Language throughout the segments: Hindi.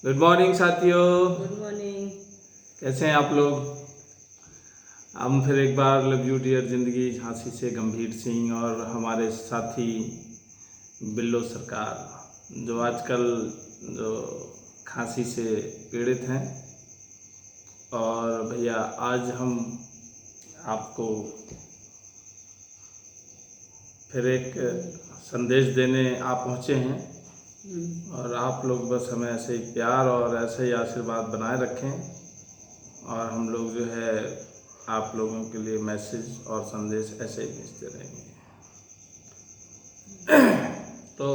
गुड मॉर्निंग साथियों, गुड मॉर्निंग। कैसे हैं आप लोग। हम फिर एक बार लव यू डियर जिंदगी झांसी से गंभीर सिंह और हमारे साथी बिल्लो सरकार जो आजकल जो खांसी से पीड़ित हैं। और भैया आज हम आपको फिर एक संदेश देने आप पहुँचे हैं और आप लोग बस हमें ऐसे ही प्यार और ऐसे ही आशीर्वाद बनाए रखें और हम लोग जो है आप लोगों के लिए मैसेज और संदेश ऐसे ही भेजते रहेंगे। तो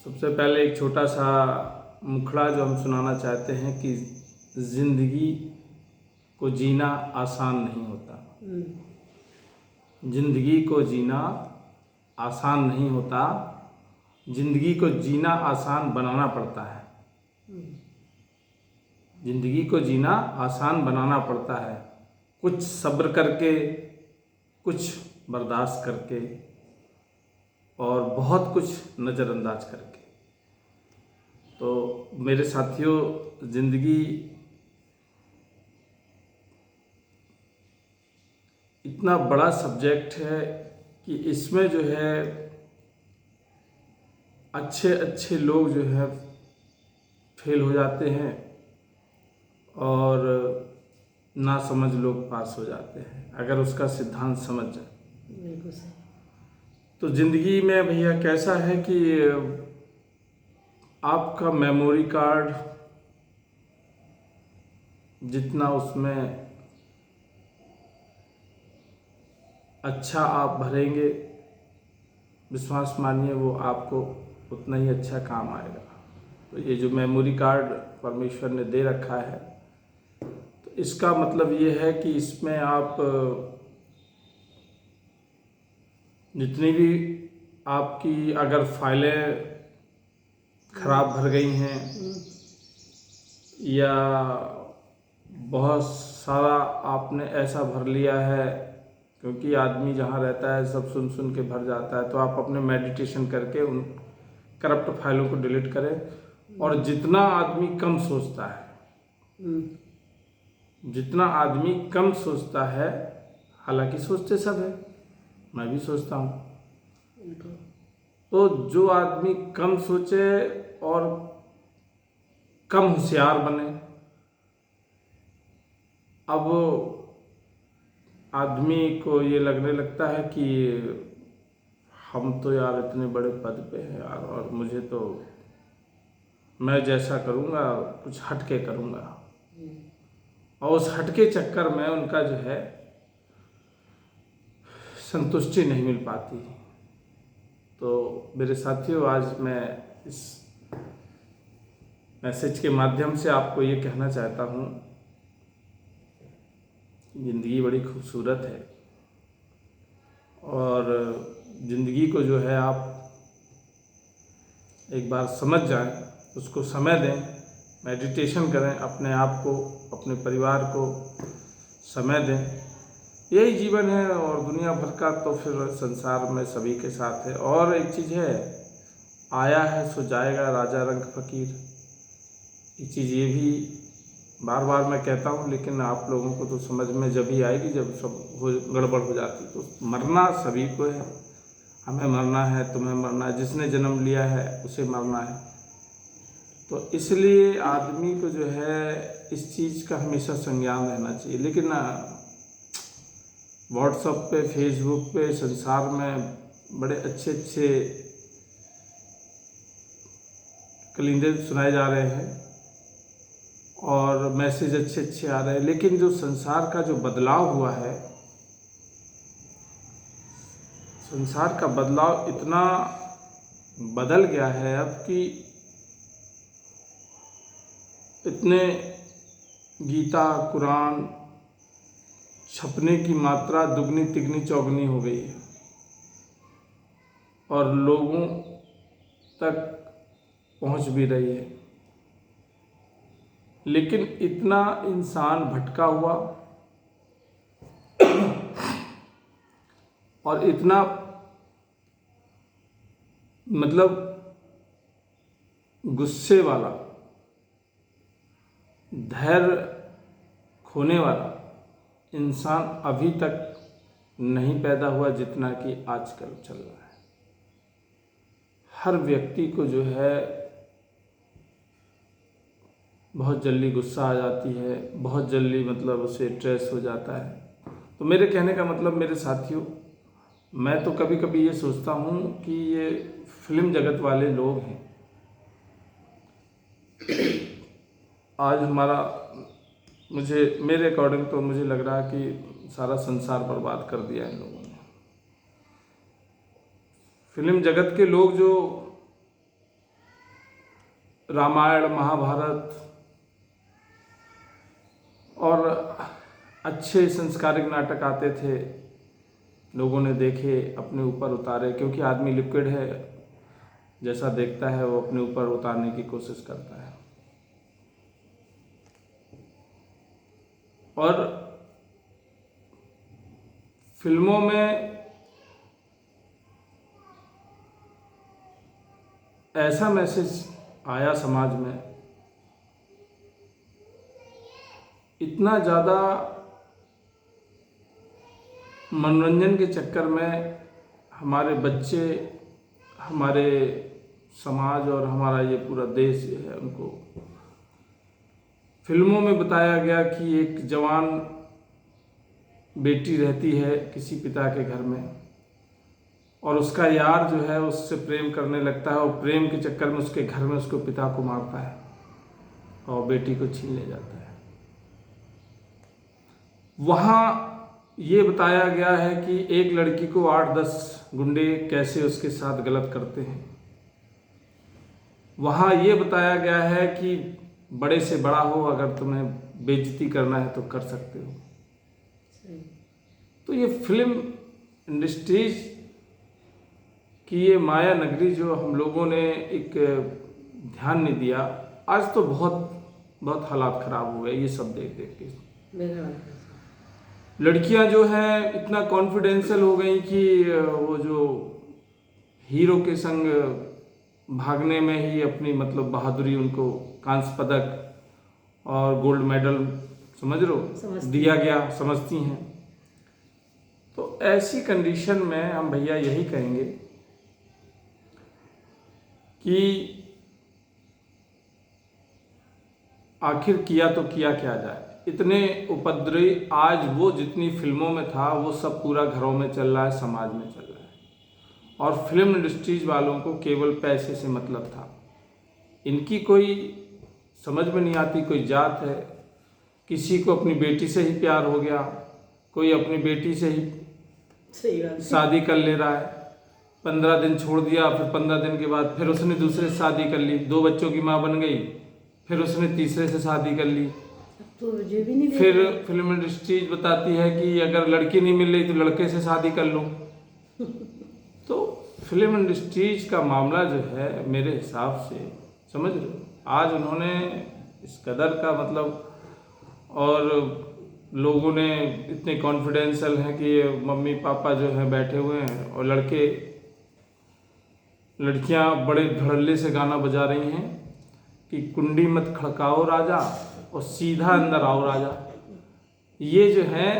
सबसे पहले एक छोटा सा मुखड़ा जो हम सुनाना चाहते हैं कि ज़िंदगी को जीना आसान नहीं होता। ज़िंदगी को जीना आसान नहीं होता, ज़िंदगी को जीना आसान बनाना पड़ता है। ज़िंदगी को जीना आसान बनाना पड़ता है, कुछ सब्र करके, कुछ बर्दाश्त करके और बहुत कुछ नज़रअंदाज करके। तो मेरे साथियों, ज़िंदगी इतना बड़ा सब्जेक्ट है कि इसमें जो है अच्छे अच्छे लोग जो है फेल हो जाते हैं और नासमझ लोग पास हो जाते हैं अगर उसका सिद्धांत समझ जाए। बिल्कुल सही। तो ज़िंदगी में भैया कैसा है कि आपका मेमोरी कार्ड जितना उसमें अच्छा आप भरेंगे, विश्वास मानिए वो आपको उतना ही अच्छा काम आएगा। तो ये जो मेमोरी कार्ड परमेश्वर ने दे रखा है, तो इसका मतलब ये है कि इसमें आप जितनी भी आपकी अगर फाइलें खराब भर गई हैं या बहुत सारा आपने ऐसा भर लिया है, क्योंकि आदमी जहाँ रहता है सब सुन सुन के भर जाता है, तो आप अपने मेडिटेशन करके उन करप्ट फाइलों को डिलीट करें। और जितना आदमी कम सोचता है, जितना आदमी कम सोचता है, हालांकि सोचते सब है, मैं भी सोचता हूँ, तो जो आदमी कम सोचे और कम होशियार बने, अब आदमी को ये लगने लगता है कि हम तो यार इतने बड़े पद पे हैं यार, और मुझे तो मैं जैसा करूँगा कुछ हटके करूँगा, और उस हटके चक्कर में उनका जो है संतुष्टि नहीं मिल पाती। तो मेरे साथियों, आज मैं इस मैसेज के माध्यम से आपको ये कहना चाहता हूँ, ज़िंदगी बड़ी खूबसूरत है और ज़िंदगी को जो है आप एक बार समझ जाएं, उसको समय दें, मेडिटेशन करें, अपने आप को, अपने परिवार को समय दें। यही जीवन है और दुनिया भर का तो फिर संसार में सभी के साथ है। और एक चीज़ है, आया है सो जाएगा, राजा रंग फकीर। ये चीज़ ये भी बार बार मैं कहता हूँ, लेकिन आप लोगों को तो समझ में जब ही आएगी जब सब हो गड़बड़ हो जाती। तो मरना सभी को है, हमें मरना है, तुम्हें मरना है, जिसने जन्म लिया है उसे मरना है। तो इसलिए आदमी को जो है इस चीज़ का हमेशा संज्ञान रहना चाहिए। लेकिन व्हाट्सएप पे, फेसबुक पे, संसार में बड़े अच्छे अच्छे कलिंदे सुनाए जा रहे हैं और मैसेज अच्छे अच्छे आ रहे हैं, लेकिन जो संसार का जो बदलाव हुआ है, संसार का बदलाव इतना बदल गया है अब कि इतने गीता कुरान छपने की मात्रा दुगनी तिगनी चौगनी हो गई है और लोगों तक पहुंच भी रही है। लेकिन इतना इंसान भटका हुआ और इतना मतलब गुस्से वाला, धैर्य खोने वाला इंसान अभी तक नहीं पैदा हुआ जितना कि आजकल चल रहा है। हर व्यक्ति को जो है बहुत जल्दी गुस्सा आ जाती है, बहुत जल्दी मतलब उसे स्ट्रेस हो जाता है। तो मेरे कहने का मतलब मेरे साथियों, मैं तो कभी कभी ये सोचता हूँ कि ये फिल्म जगत वाले लोग हैं। आज हमारा, मेरे अकॉर्डिंग तो मुझे लग रहा है कि सारा संसार बर्बाद कर दिया इन लोगों ने। फिल्म जगत के लोग जो रामायण, महाभारत और अच्छे संस्कारिक नाटक आते थे, लोगों ने देखे, अपने ऊपर उतारे, क्योंकि आदमी लिक्विड है, जैसा देखता है वो अपने ऊपर उतारने की कोशिश करता है। और फिल्मों में ऐसा मैसेज आया समाज में, इतना ज़्यादा मनोरंजन के चक्कर में हमारे बच्चे, हमारे समाज और हमारा ये पूरा देश जो है, उनको फिल्मों में बताया गया कि एक जवान बेटी रहती है किसी पिता के घर में, और उसका यार जो है उससे प्रेम करने लगता है, और प्रेम के चक्कर में उसके घर में उसको पिता को मारता है और बेटी को छीन ले जाता है। वहाँ ये बताया गया है कि एक लड़की को 8-10 गुंडे कैसे उसके साथ गलत करते हैं। वहाँ ये बताया गया है कि बड़े से बड़ा हो, अगर तुम्हें बेइज्जती करना है तो कर सकते हो। तो ये फिल्म इंडस्ट्रीज की ये माया नगरी जो हम लोगों ने एक ध्यान नहीं दिया, आज तो बहुत हालात खराब हो गए ये सब देख देख के। लड़कियां जो हैं इतना कॉन्फिडेंशियल हो गई कि वो जो हीरो के संग भागने में ही अपनी मतलब बहादुरी, उनको कांस्य पदक और गोल्ड मेडल समझ लो दिया गया समझती हैं। तो ऐसी कंडीशन में हम भैया यही कहेंगे कि आखिर किया तो किया क्या जाए। इतने उपद्रवी आज वो जितनी फिल्मों में था वो सब पूरा घरों में चल रहा है, समाज में चल रहा है। और फिल्म इंडस्ट्रीज वालों को केवल पैसे से मतलब था। इनकी कोई समझ में नहीं आती, कोई जात है, किसी को अपनी बेटी से ही प्यार हो गया, कोई अपनी बेटी से ही शादी कर ले रहा है। 15 दिन छोड़ दिया, फिर 15 दिन के बाद फिर उसने दूसरे से शादी कर ली, 2 बच्चों की माँ बन गई, फिर उसने तीसरे से शादी कर ली। तो मुझे भी नहीं फिर फिल्म इंडस्ट्रीज बताती है कि अगर लड़की नहीं मिल रही तो लड़के से शादी कर लो। तो फिल्म इंडस्ट्रीज का मामला जो है मेरे हिसाब से, समझ लो, आज उन्होंने इस कदर का मतलब, और लोगों ने इतने कॉन्फिडेंशियल हैं कि मम्मी पापा जो हैं बैठे हुए हैं और लड़कियां बड़े धड़ल्ले से गाना बजा रही हैं कि कुंडी मत खड़काओ राजा और सीधा अंदर आओ राजा। ये जो है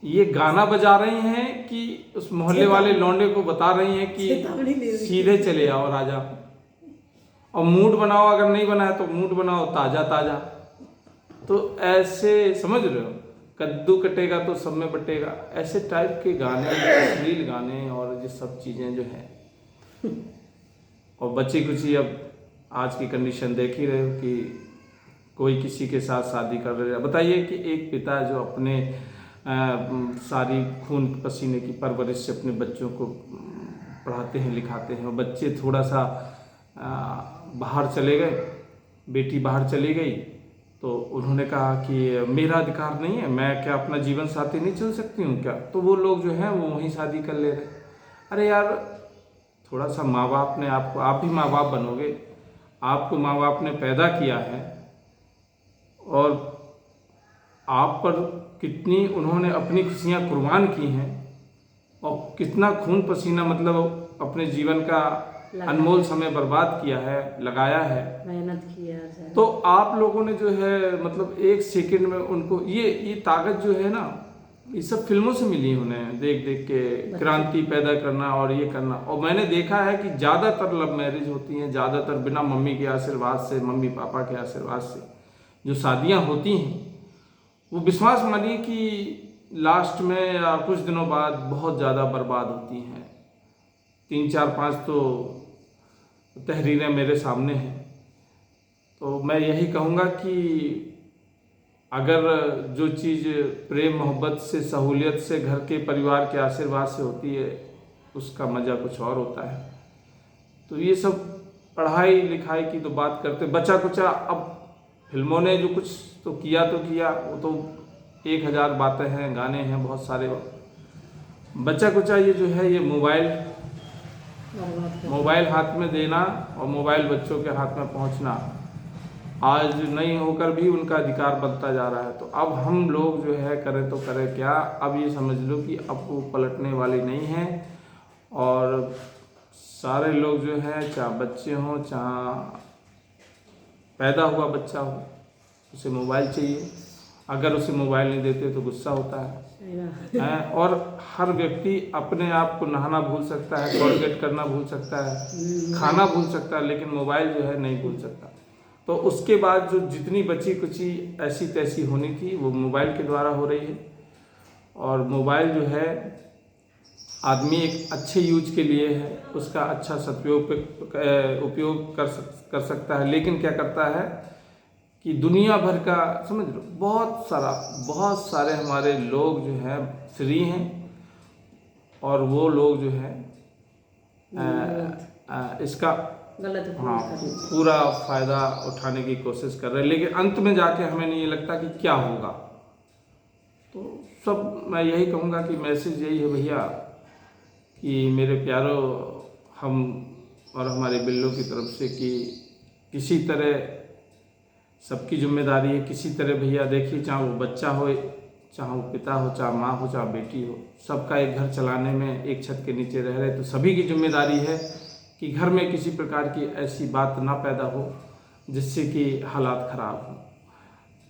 ये गाना बजा रही हैं कि उस मोहल्ले वाले लौंडे को बता रही हैं कि सीधे चले आओ राजा, और मूड बनाओ, अगर नहीं बनाया तो मूड बनाओ ताजा ताजा। तो ऐसे समझ रहे हो, कद्दू कटेगा तो सब में बटेगा, ऐसे टाइप के गाने, अश्लील गाने और ये सब चीजें जो हैं। और बच्ची कुची अब आज की कंडीशन देख ही रहे हो कि कोई किसी के साथ शादी कर रहे हैं। बताइए कि एक पिता जो अपने सारी खून पसीने की परवरिश से अपने बच्चों को पढ़ाते हैं लिखाते हैं, और बच्चे थोड़ा सा बाहर चले गए, बेटी बाहर चली गई, तो उन्होंने कहा कि मेरा अधिकार नहीं है, मैं क्या अपना जीवन साथी नहीं चल सकती हूँ क्या? तो वो लोग जो हैं वो वहीं शादी कर ले रहे। अरे यार, थोड़ा सा माँ बाप ने आपको, आप ही माँ बाप बनोगे, आपको माँ बाप ने पैदा किया है, और आप पर कितनी उन्होंने अपनी खुशियाँ कुर्बान की हैं, और कितना खून पसीना मतलब अपने जीवन का अनमोल समय बर्बाद किया है, लगाया है। मेहनत किया है। तो आप लोगों ने जो है मतलब एक सेकंड में उनको ये ताकत जो है ना, ये सब फिल्मों से मिली उन्हें, देख देख के क्रांति पैदा करना और ये करना। और मैंने देखा है कि ज़्यादातर लव मैरिज होती हैं, ज़्यादातर बिना मम्मी के आशीर्वाद से, मम्मी पापा के आशीर्वाद से जो शादियाँ होती हैं, वो विश्वास मानिए कि लास्ट में या कुछ दिनों बाद बहुत ज़्यादा बर्बाद होती हैं। 3 4 5 तो तहरीरें मेरे सामने हैं। तो मैं यही कहूँगा कि अगर जो चीज़ प्रेम मोहब्बत से, सहूलियत से, घर के परिवार के आशीर्वाद से होती है, उसका मज़ा कुछ और होता है। तो ये सब पढ़ाई लिखाई की तो बात करते, बचा कुचा अब फिल्मों ने जो कुछ तो किया, वो तो 1000 बातें हैं, गाने हैं बहुत सारे। बचा कुचा ये जो है, ये मोबाइल हाथ में देना और मोबाइल बच्चों के हाथ में पहुंचना आज नहीं होकर भी उनका अधिकार बनता जा रहा है। तो अब हम लोग जो है करें तो करें क्या। अब ये समझ लो कि अब वो पलटने वाली नहीं है। और सारे लोग जो है, चाहे बच्चे हों, चाहे पैदा हुआ बच्चा हो, उसे मोबाइल चाहिए। अगर उसे मोबाइल नहीं देते तो गुस्सा होता है। और हर व्यक्ति अपने आप को नहाना भूल सकता है, कोलगेट करना भूल सकता है, खाना भूल सकता है, लेकिन मोबाइल जो है नहीं भूल सकता। तो उसके बाद जो जितनी बची कुची ऐसी तैसी होनी थी, वो मोबाइल के द्वारा हो रही है। और मोबाइल जो है आदमी एक अच्छे यूज के लिए है, उसका अच्छा उपयोग कर सकता है। लेकिन क्या करता है कि दुनिया भर का, समझ लो, बहुत सारे हमारे लोग जो हैं फ्री हैं, और वो लोग जो है इसका गलत पूरा फ़ायदा उठाने की कोशिश कर रहे हैं। लेकिन अंत में जाके हमें नहीं लगता कि क्या होगा। तो सब मैं यही कहूँगा कि मैसेज यही है भैया कि मेरे प्यारो, हम और हमारे बिल्लों की तरफ से कि किसी तरह सबकी जिम्मेदारी है, किसी तरह भैया देखिए, चाहे वो बच्चा हो, चाहे वो पिता हो, चाहे माँ हो, चाहे बेटी हो, सबका एक घर चलाने में एक छत के नीचे रह रहे, तो सभी की जिम्मेदारी है कि घर में किसी प्रकार की ऐसी बात ना पैदा हो जिससे कि हालात ख़राब हों।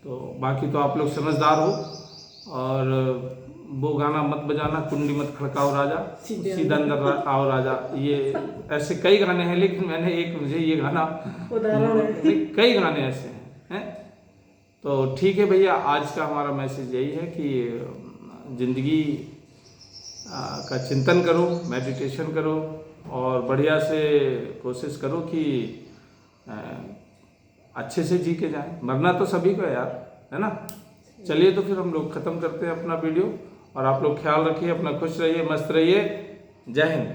तो बाकी तो आप लोग समझदार हो। और वो गाना मत बजाना, कुंडी मत खड़काओ राजा, सीधा अंदर आओ राजा, ये ऐसे कई गाने हैं। लेकिन मैंने मुझे ये गाना, कई गाने ऐसे हैं। तो ठीक है भैया, आज का हमारा मैसेज यही है कि ज़िंदगी का चिंतन करो, मेडिटेशन करो, और बढ़िया से कोशिश करो कि अच्छे से जी के जाएं। मरना तो सभी को है यार, है ना। चलिए तो फिर हम लोग ख़त्म करते हैं अपना वीडियो। और आप लोग ख्याल रखिए अपना, खुश रहिए, मस्त रहिए। जय हिंद।